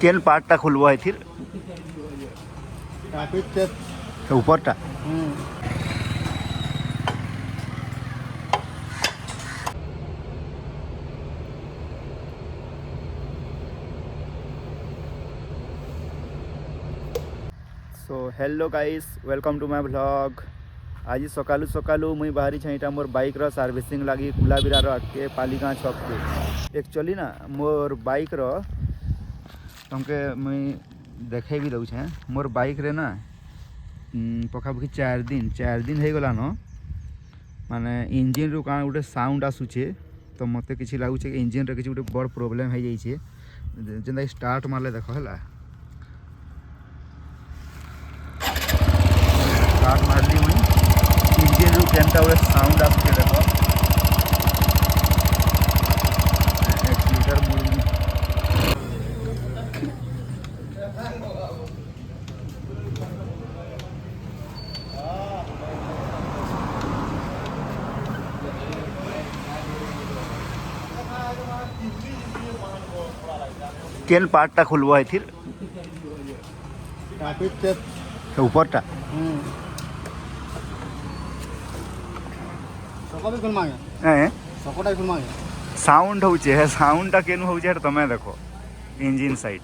केन पार्टटा खुलबो एथिर ऊपरटा so hello guys welcome to my blog. आज सकालू सकालू मुई बाहरी छईटा मोर बाइक रो सर्विसिंग लगी कुलाबिरार आगे पालीगाँ छक के। एक्चुअली ना मोर बाइक रो तुमके मुई देखे भी दउछे मोर बाइक रे ना पखापखि 4 दिन हो गला न माने इंजिन रु का गोटे साउंड आसुचे तो मते किछि लागुचे कि इंजिन रे किछि गोटे बड़ प्रॉब्लम हो जाइछे। जेंदा स्टार्ट मारले देखो हला स्टार्ट मारली मुई इंजिन रु केनटा गोटे साउंड आसुचे देखो एक्सीलेटर मोड़ केन पार्टटा खुलबो एथिर ऊपरटा साउंड होचे साउंडटा केन होचे तमे देखो इंजिन साइड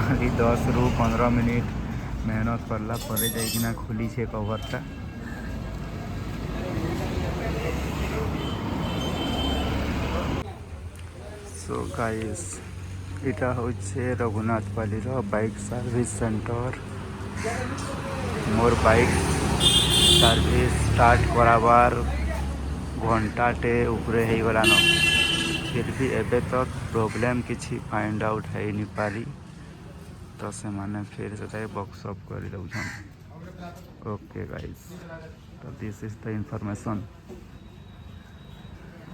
खाली 10 ରୁ 15 मिनट मेहनत करला परे जाइकिना खुली छे कवरटा। सो गाइस इटा होचे रघुनाथ पाली रो बाइक सर्विस सेंटर। मोर बाइक सर्विस स्टार्ट कराबार घंटाटे उपरे हो गला न फिर भी एबे तक प्रॉब्लम किछि फाइंड आउट है नि पारी तो से माने फिर से वर्कशॉप कर दउछन। ओके गाइस तो दिस इज द इंफॉर्मेशन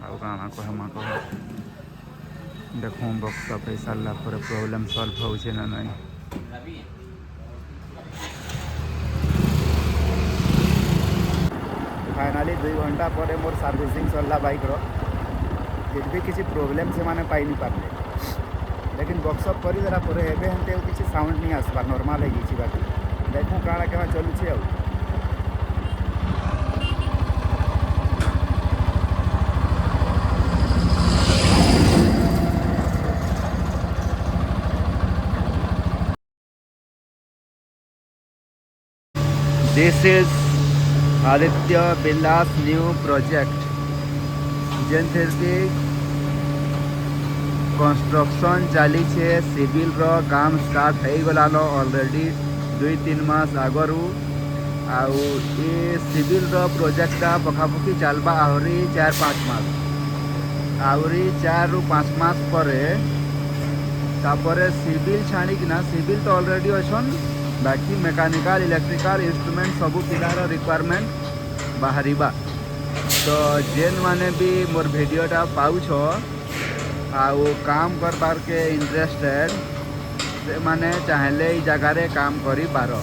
आउ गाना कहमा कह देखो वर्कशॉप हो सारा पर प्रॉब्लम सॉल्व होचे ना नहीं। फाइनाली 2 घंटा पर मोर सर्विसिंग सरला बाइक रो फिर भी किसी प्रॉब्लम से माने पाई नहीं पारले लेकिन वर्कशॉप कर देला पर एबे हंते किसी साउंड नहीं आसबा नॉर्मल है गई बाकी देखो काड़ा केवा चलुछे आ। This is Aditya Bilas new project जेनथेर के कंस्ट्रक्शन चली छे सिविल रो काम स्टार्ट हो गला नो ऑलरेडी 2-3 मास आगरू आउ ये सिविल रो प्रोजेक्टटा पखापखि चलबा आहरी 4-5 मास आहरी 4 ରୁ 5 मास परे तापरे सिविल छाणी किना सिविल तो ऑलरेडी अछन बाकी मेकानिकल इलेक्ट्रिकल इंस्ट्रूमेंट सबू पिलार रिक्वायरमेंट बाहरिबा तो जेन माने भी मोर वीडियोटा पाउछ आउ काम कर पार के इंटरेस्टेड से माने चाहले ई जगह रे काम करी पारो।